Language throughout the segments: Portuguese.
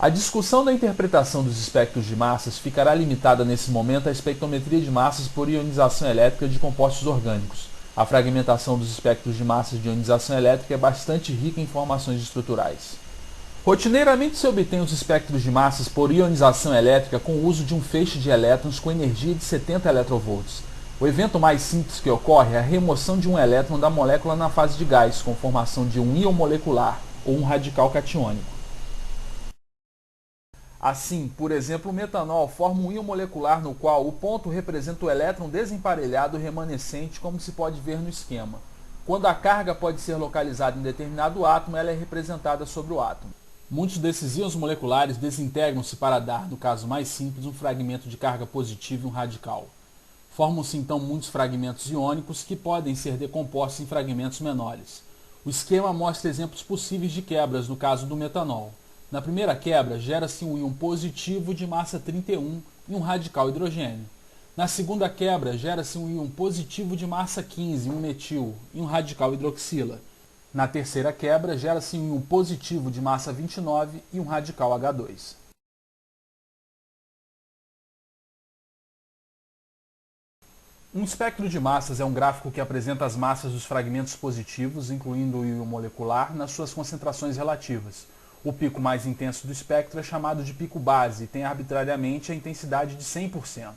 A discussão da interpretação dos espectros de massas ficará limitada nesse momento à espectrometria de massas por ionização elétrica de compostos orgânicos. A fragmentação dos espectros de massas de ionização elétrica é bastante rica em informações estruturais. Rotineiramente se obtém os espectros de massas por ionização elétrica com o uso de um feixe de elétrons com energia de 70 elecrovolts. O evento mais simples que ocorre é a remoção de um elétron da molécula na fase de gás, com formação de um íon molecular, ou um radical catiônico. Assim, por exemplo, o metanol forma um íon molecular no qual o ponto representa o elétron desemparelhado remanescente, como se pode ver no esquema. Quando a carga pode ser localizada em determinado átomo, ela é representada sobre o átomo. Muitos desses íons moleculares desintegram-se para dar, no caso mais simples, um fragmento de carga positiva e um radical. Formam-se então muitos fragmentos iônicos que podem ser decompostos em fragmentos menores. O esquema mostra exemplos possíveis de quebras no caso do metanol. Na primeira quebra, gera-se um íon positivo de massa 31 e um radical hidrogênio. Na segunda quebra, gera-se um íon positivo de massa 15, um metil, e um radical hidroxila. Na terceira quebra, gera-se um íon positivo de massa 29 e um radical H2. Um espectro de massas é um gráfico que apresenta as massas dos fragmentos positivos, incluindo o íon molecular, nas suas concentrações relativas. O pico mais intenso do espectro é chamado de pico base e tem arbitrariamente a intensidade de 100%.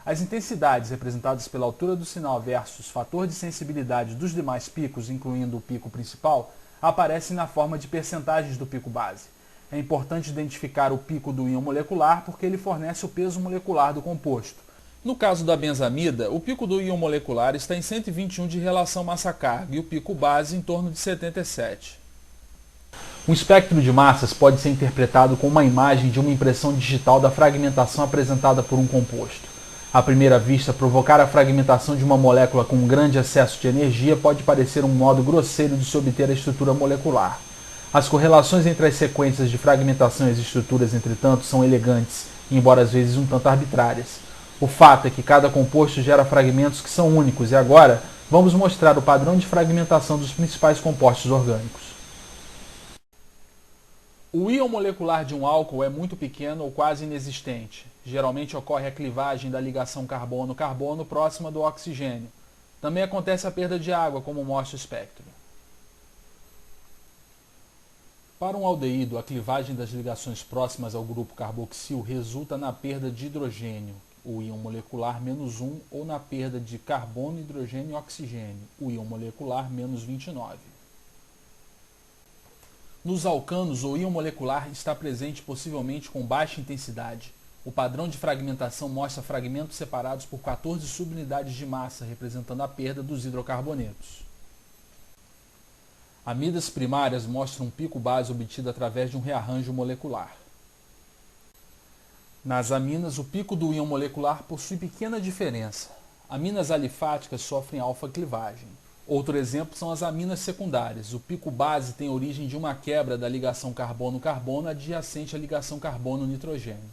As intensidades representadas pela altura do sinal versus fator de sensibilidade dos demais picos, incluindo o pico principal, aparecem na forma de percentagens do pico base. É importante identificar o pico do íon molecular porque ele fornece o peso molecular do composto. No caso da benzamida, o pico do íon molecular está em 121 de relação massa-carga e o pico base em torno de 77. Um espectro de massas pode ser interpretado como uma imagem de uma impressão digital da fragmentação apresentada por um composto. À primeira vista, provocar a fragmentação de uma molécula com um grande excesso de energia pode parecer um modo grosseiro de se obter a estrutura molecular. As correlações entre as sequências de fragmentação e as estruturas, entretanto, são elegantes, embora às vezes um tanto arbitrárias. O fato é que cada composto gera fragmentos que são únicos e agora vamos mostrar o padrão de fragmentação dos principais compostos orgânicos. O íon molecular de um álcool é muito pequeno ou quase inexistente. Geralmente ocorre a clivagem da ligação carbono-carbono próxima do oxigênio. Também acontece a perda de água, como mostra o espectro. Para um aldeído, a clivagem das ligações próximas ao grupo carboxil resulta na perda de hidrogênio, o íon molecular -1, ou na perda de carbono, hidrogênio e oxigênio, o íon molecular -29. Nos alcanos, o íon molecular está presente possivelmente com baixa intensidade. O padrão de fragmentação mostra fragmentos separados por 14 subunidades de massa, representando a perda dos hidrocarbonetos. Amidas primárias mostram um pico base obtido através de um rearranjo molecular. Nas aminas, o pico do íon molecular possui pequena diferença. Aminas alifáticas sofrem alfa-clivagem. Outro exemplo são as aminas secundárias. O pico base tem origem de uma quebra da ligação carbono-carbono adjacente à ligação carbono-nitrogênio.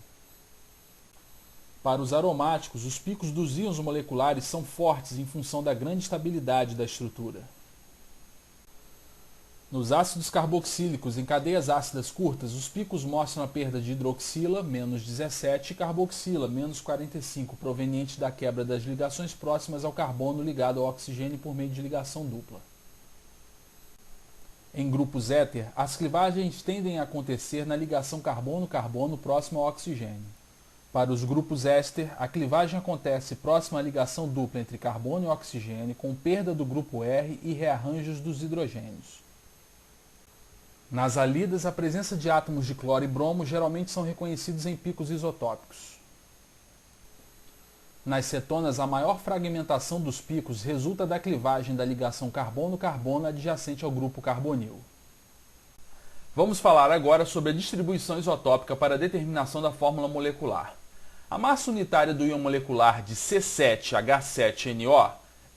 Para os aromáticos, os picos dos íons moleculares são fortes em função da grande estabilidade da estrutura. Nos ácidos carboxílicos em cadeias ácidas curtas, os picos mostram a perda de hidroxila, -17, e carboxila, -45, proveniente da quebra das ligações próximas ao carbono ligado ao oxigênio por meio de ligação dupla. Em grupos éter, as clivagens tendem a acontecer na ligação carbono-carbono próxima ao oxigênio. Para os grupos éster, a clivagem acontece próxima à ligação dupla entre carbono e oxigênio, com perda do grupo R e rearranjos dos hidrogênios. Nas halidas, a presença de átomos de cloro e bromo geralmente são reconhecidos em picos isotópicos. Nas cetonas, a maior fragmentação dos picos resulta da clivagem da ligação carbono-carbono adjacente ao grupo carbonil. Vamos falar agora sobre a distribuição isotópica para a determinação da fórmula molecular. A massa unitária do íon molecular de C7H7NO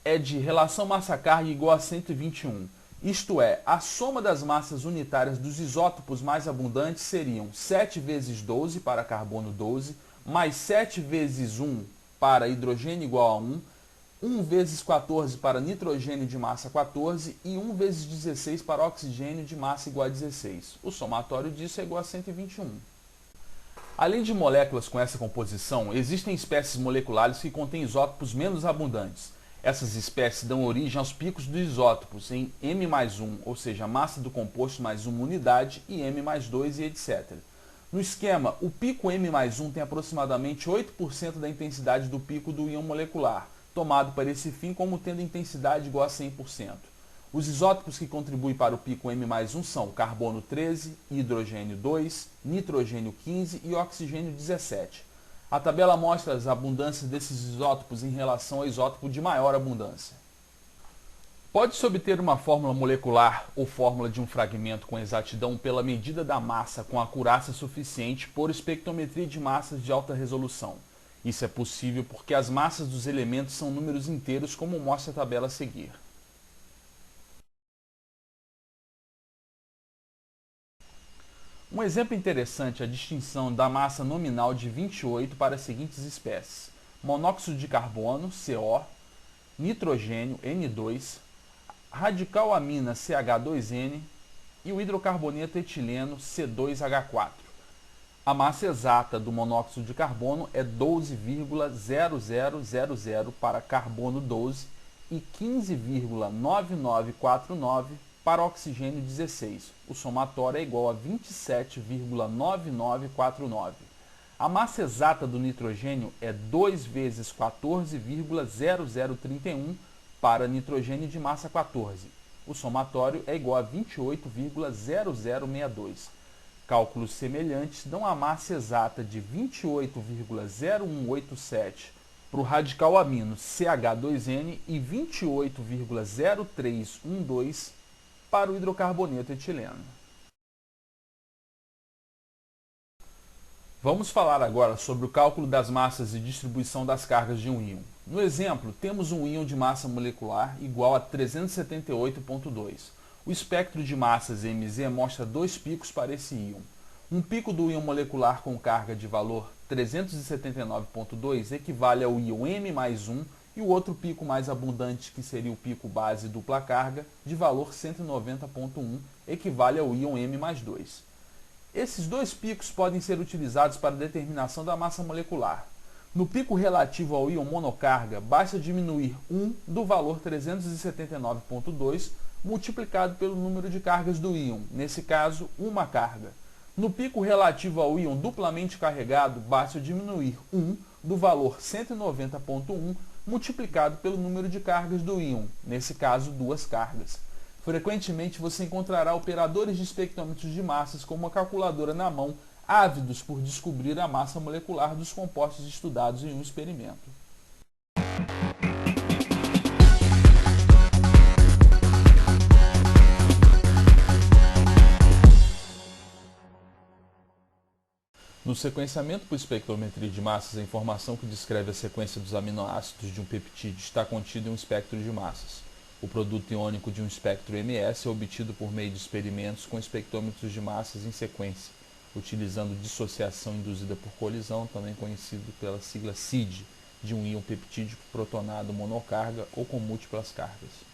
é de relação massa-carga igual a 121. Isto é, a soma das massas unitárias dos isótopos mais abundantes seriam 7 vezes 12 para carbono 12, mais 7 vezes 1 para hidrogênio igual a 1, 1 vezes 14 para nitrogênio de massa 14 e 1 vezes 16 para oxigênio de massa igual a 16. O somatório disso é igual a 121. Além de moléculas com essa composição, existem espécies moleculares que contêm isótopos menos abundantes. Essas espécies dão origem aos picos dos isótopos em M+1, ou seja, massa do composto mais uma unidade, e M+2 e etc. No esquema, o pico M+1 tem aproximadamente 8% da intensidade do pico do íon molecular, tomado para esse fim como tendo intensidade igual a 100%. Os isótopos que contribuem para o pico M+1 são carbono 13, hidrogênio 2, nitrogênio 15 e oxigênio 17. A tabela mostra as abundâncias desses isótopos em relação ao isótopo de maior abundância. Pode-se obter uma fórmula molecular ou fórmula de um fragmento com exatidão pela medida da massa com acurácia suficiente por espectrometria de massas de alta resolução. Isso é possível porque as massas dos elementos são números inteiros, como mostra a tabela a seguir. Um exemplo interessante é a distinção da massa nominal de 28 para as seguintes espécies: monóxido de carbono, CO, nitrogênio, N2, radical amina, CH2N e o hidrocarboneto etileno, C2H4. A massa exata do monóxido de carbono é 12,0000 para carbono 12 e 15,9949 para oxigênio 16. O somatório é igual a 27,9949. A massa exata do nitrogênio é 2 vezes 14,0031 para nitrogênio de massa 14. O somatório é igual a 28,0062. Cálculos semelhantes dão a massa exata de 28,0187 para o radical amino CH2N e 28,0312 para o hidrocarboneto etileno. Vamos falar agora sobre o cálculo das massas e distribuição das cargas de um íon. No exemplo, temos um íon de massa molecular igual a 378,2. O espectro de massas MZ mostra dois picos para esse íon. Um pico do íon molecular com carga de valor 379,2 equivale ao íon M+1 e o outro pico mais abundante, que seria o pico base dupla carga, de valor 190,1, equivale ao íon M+2. Esses dois picos podem ser utilizados para a determinação da massa molecular. No pico relativo ao íon monocarga, basta diminuir 1 do valor 379,2 multiplicado pelo número de cargas do íon, nesse caso, uma carga. No pico relativo ao íon duplamente carregado, basta diminuir 1 do valor 190,1 multiplicado pelo número de cargas do íon, nesse caso, duas cargas. Frequentemente você encontrará operadores de espectrômetros de massas com uma calculadora na mão, ávidos por descobrir a massa molecular dos compostos estudados em um experimento. No sequenciamento por espectrometria de massas, a informação que descreve a sequência dos aminoácidos de um peptídeo está contida em um espectro de massas. O produto iônico de um espectro MS é obtido por meio de experimentos com espectrômetros de massas em sequência, utilizando dissociação induzida por colisão, também conhecido pela sigla CID, de um íon peptídico protonado monocarga ou com múltiplas cargas.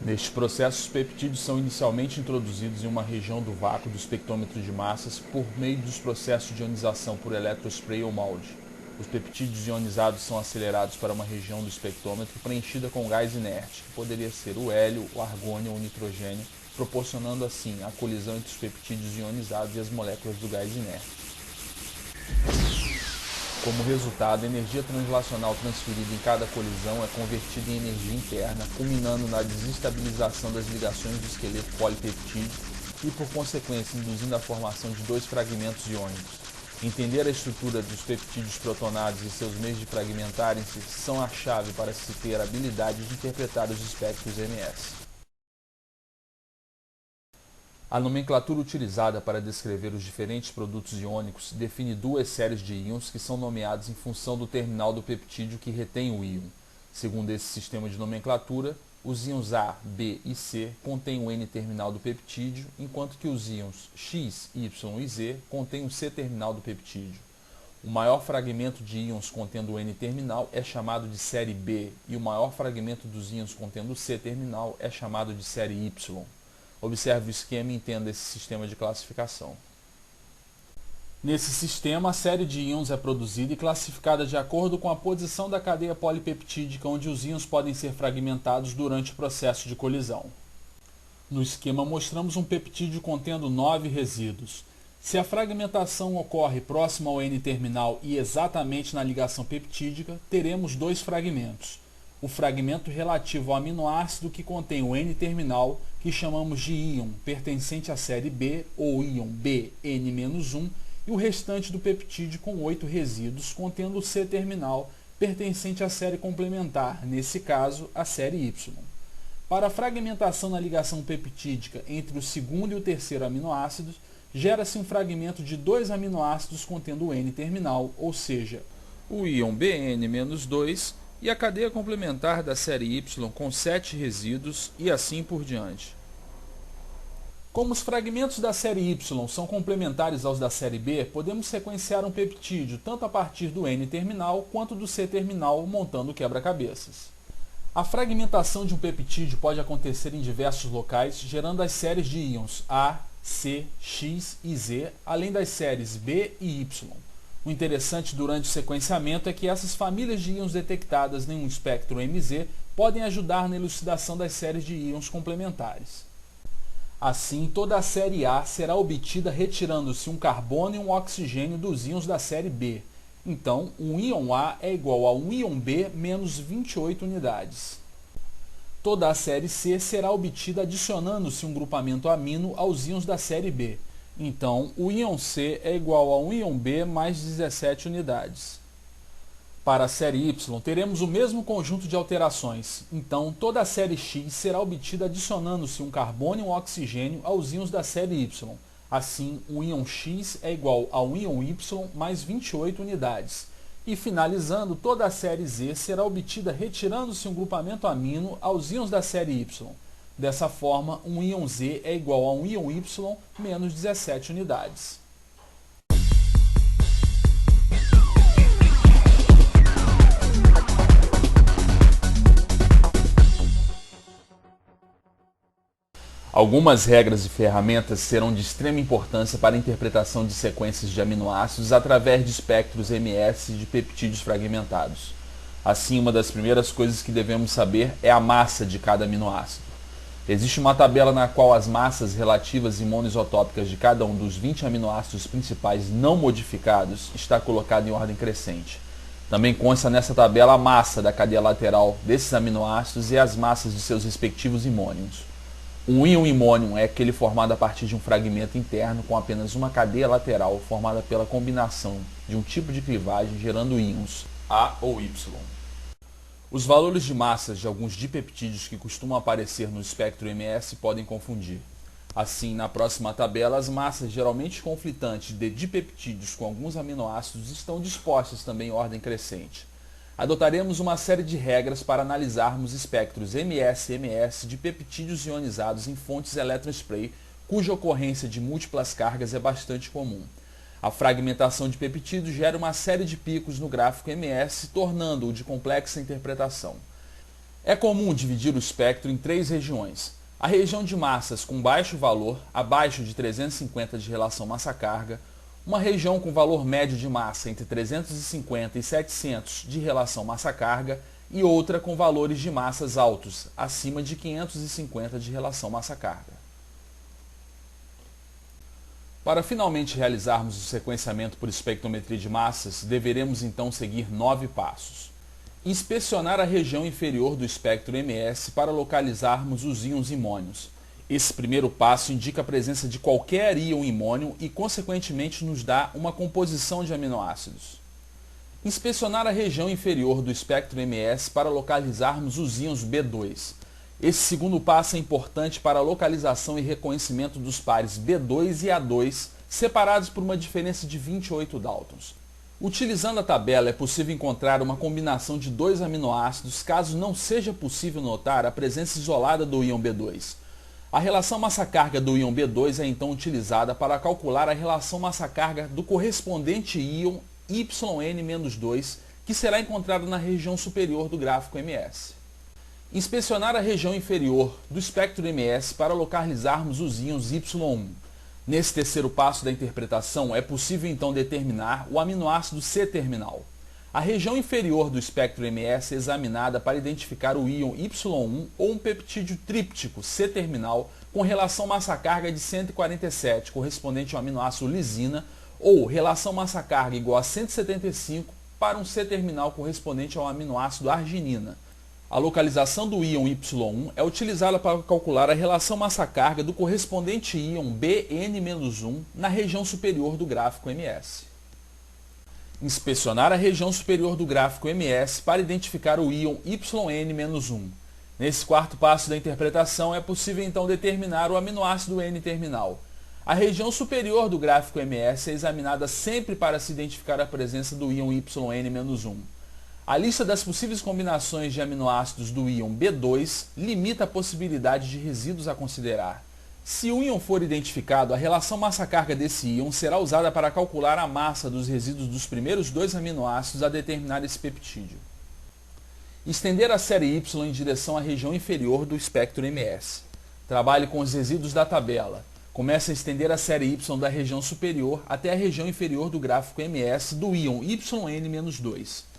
Neste processo, os peptídeos são inicialmente introduzidos em uma região do vácuo do espectrômetro de massas por meio dos processos de ionização por eletrospray ou molde. Os peptídeos ionizados são acelerados para uma região do espectrômetro preenchida com gás inerte, que poderia ser o hélio, o argônio ou o nitrogênio, proporcionando assim a colisão entre os peptídeos ionizados e as moléculas do gás inerte. Como resultado, a energia translacional transferida em cada colisão é convertida em energia interna, culminando na desestabilização das ligações do esqueleto polipeptídico e, por consequência, induzindo a formação de dois fragmentos iônicos. Entender a estrutura dos peptídeos protonados e seus meios de fragmentarem-se são a chave para se ter a habilidade de interpretar os espectros MS. A nomenclatura utilizada para descrever os diferentes produtos iônicos define duas séries de íons que são nomeados em função do terminal do peptídeo que retém o íon. Segundo esse sistema de nomenclatura, os íons A, B e C contêm o N-terminal do peptídeo, enquanto que os íons X, Y e Z contêm o C-terminal do peptídeo. O maior fragmento de íons contendo o N-terminal é chamado de série B e o maior fragmento dos íons contendo o C-terminal é chamado de série Y. Observe o esquema e entenda esse sistema de classificação. Nesse sistema, a série de íons é produzida e classificada de acordo com a posição da cadeia polipeptídica onde os íons podem ser fragmentados durante o processo de colisão. No esquema, mostramos um peptídeo contendo 9 resíduos. Se a fragmentação ocorre próximo ao N-terminal e exatamente na ligação peptídica, teremos 2 fragmentos. O fragmento relativo ao aminoácido que contém o N-terminal, que chamamos de íon, pertencente à série B, ou íon BN-1, e o restante do peptídeo com 8 resíduos, contendo o C-terminal, pertencente à série complementar, nesse caso, a série Y. Para a fragmentação na ligação peptídica entre o segundo e o terceiro aminoácidos, gera-se um fragmento de 2 aminoácidos contendo o N-terminal, ou seja, o íon BN-2 e a cadeia complementar da série Y com 7 resíduos e assim por diante. Como os fragmentos da série Y são complementares aos da série B, podemos sequenciar um peptídeo tanto a partir do N-terminal quanto do C-terminal, montando o quebra-cabeças. A fragmentação de um peptídeo pode acontecer em diversos locais, gerando as séries de íons A, C, X e Z, além das séries B e Y. O interessante durante o sequenciamento é que essas famílias de íons detectadas em um espectro MZ podem ajudar na elucidação das séries de íons complementares. Assim, toda a série A será obtida retirando-se um carbono e um oxigênio dos íons da série B. Então, um íon A é igual a um íon B menos 28 unidades. Toda a série C será obtida adicionando-se um grupamento amino aos íons da série B. Então, o íon C é igual a um íon B mais 17 unidades. Para a série Y, teremos o mesmo conjunto de alterações. Então, toda a série X será obtida adicionando-se um carbono e um oxigênio aos íons da série Y. Assim, o íon X é igual a um íon Y mais 28 unidades. E finalizando, toda a série Z será obtida retirando-se um grupamento amino aos íons da série Y. Dessa forma, um íon Z é igual a um íon Y menos 17 unidades. Algumas regras e ferramentas serão de extrema importância para a interpretação de sequências de aminoácidos através de espectros MS de peptídeos fragmentados. Assim, uma das primeiras coisas que devemos saber é a massa de cada aminoácido. Existe uma tabela na qual as massas relativas e monoisotópicas de cada um dos 20 aminoácidos principais não modificados está colocada em ordem crescente. Também consta nessa tabela a massa da cadeia lateral desses aminoácidos e as massas de seus respectivos imônios. Um íon imônio é aquele formado a partir de um fragmento interno com apenas uma cadeia lateral formada pela combinação de um tipo de clivagem gerando íons A ou Y. Os valores de massas de alguns dipeptídeos que costumam aparecer no espectro MS podem confundir. Assim, na próxima tabela, as massas geralmente conflitantes de dipeptídeos com alguns aminoácidos estão dispostas também em ordem crescente. Adotaremos uma série de regras para analisarmos espectros MS-MS de peptídeos ionizados em fontes eletrospray, cuja ocorrência de múltiplas cargas é bastante comum. A fragmentação de peptídeos gera uma série de picos no gráfico MS, tornando-o de complexa interpretação. É comum dividir o espectro em 3 regiões. A região de massas com baixo valor, abaixo de 350 de relação massa-carga, uma região com valor médio de massa entre 350 e 700 de relação massa-carga e outra com valores de massas altos, acima de 550 de relação massa-carga. Para finalmente realizarmos o sequenciamento por espectrometria de massas, deveremos então seguir 9 passos. Inspecionar a região inferior do espectro MS para localizarmos os íons imônios. Esse primeiro passo indica a presença de qualquer íon imônio e, consequentemente, nos dá uma composição de aminoácidos. Inspecionar a região inferior do espectro MS para localizarmos os íons B2. Esse segundo passo é importante para a localização e reconhecimento dos pares B2 e A2, separados por uma diferença de 28 Daltons. Utilizando a tabela, é possível encontrar uma combinação de 2 aminoácidos, caso não seja possível notar a presença isolada do íon B2. A relação massa-carga do íon B2 é então utilizada para calcular a relação massa-carga do correspondente íon YN-2, que será encontrado na região superior do gráfico MS. Inspecionar a região inferior do espectro MS para localizarmos os íons Y1. Nesse terceiro passo da interpretação, é possível então determinar o aminoácido C-terminal. A região inferior do espectro MS é examinada para identificar o íon Y1 ou um peptídeo tríptico C-terminal com relação massa-carga de 147, correspondente ao aminoácido lisina, ou relação massa-carga igual a 175 para um C-terminal correspondente ao aminoácido arginina. A localização do íon Y1 é utilizada para calcular a relação massa-carga do correspondente íon Bn-1 na região superior do gráfico MS. Inspecionar a região superior do gráfico MS para identificar o íon YN-1. Nesse quarto passo da interpretação, é possível então determinar o aminoácido N-terminal. A região superior do gráfico MS é examinada sempre para se identificar a presença do íon YN-1. A lista das possíveis combinações de aminoácidos do íon B2 limita a possibilidade de resíduos a considerar. Se o íon for identificado, a relação massa-carga desse íon será usada para calcular a massa dos resíduos dos primeiros dois aminoácidos a determinar esse peptídeo. Estender a série Y em direção à região inferior do espectro MS. Trabalhe com os resíduos da tabela. Comece a estender a série Y da região superior até a região inferior do gráfico MS do íon YN-2.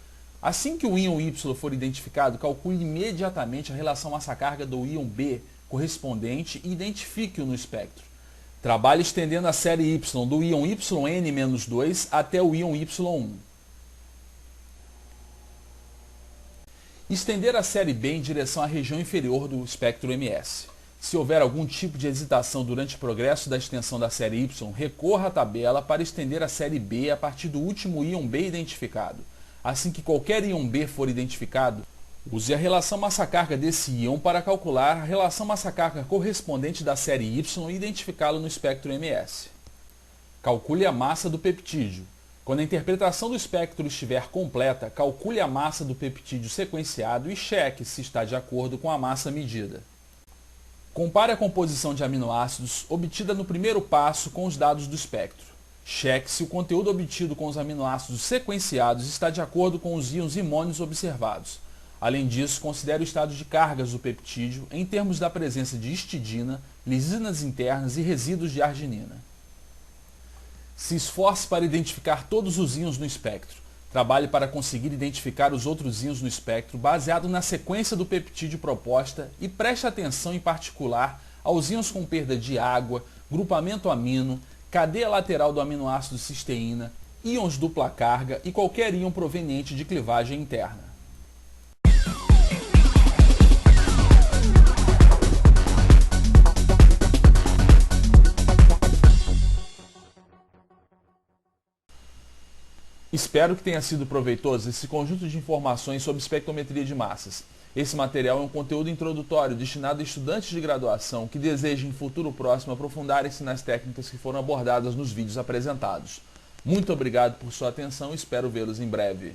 Assim que o íon Y for identificado, calcule imediatamente a relação massa-carga do íon B correspondente e identifique-o no espectro. Trabalhe estendendo a série Y do íon YN-2 até o íon Y1. Estender a série B em direção à região inferior do espectro MS. Se houver algum tipo de hesitação durante o progresso da extensão da série Y, recorra à tabela para estender a série B a partir do último íon B identificado. Assim que qualquer íon B for identificado, use a relação massa-carga desse íon para calcular a relação massa-carga correspondente da série Y e identificá-lo no espectro MS. Calcule a massa do peptídeo. Quando a interpretação do espectro estiver completa, calcule a massa do peptídeo sequenciado e cheque se está de acordo com a massa medida. Compare a composição de aminoácidos obtida no primeiro passo com os dados do espectro. Cheque se o conteúdo obtido com os aminoácidos sequenciados está de acordo com os íons imônios observados. Além disso, considere o estado de cargas do peptídeo em termos da presença de histidina, lisinas internas e resíduos de arginina. Se esforce para identificar todos os íons no espectro. Trabalhe para conseguir identificar os outros íons no espectro baseado na sequência do peptídeo proposta e preste atenção em particular aos íons com perda de água, grupamento amino, cadeia lateral do aminoácido cisteína, íons dupla carga e qualquer íon proveniente de clivagem interna. Espero que tenha sido proveitoso esse conjunto de informações sobre espectrometria de massas. Esse material é um conteúdo introdutório destinado a estudantes de graduação que desejem em futuro próximo aprofundarem-se nas técnicas que foram abordadas nos vídeos apresentados. Muito obrigado por sua atenção e espero vê-los em breve.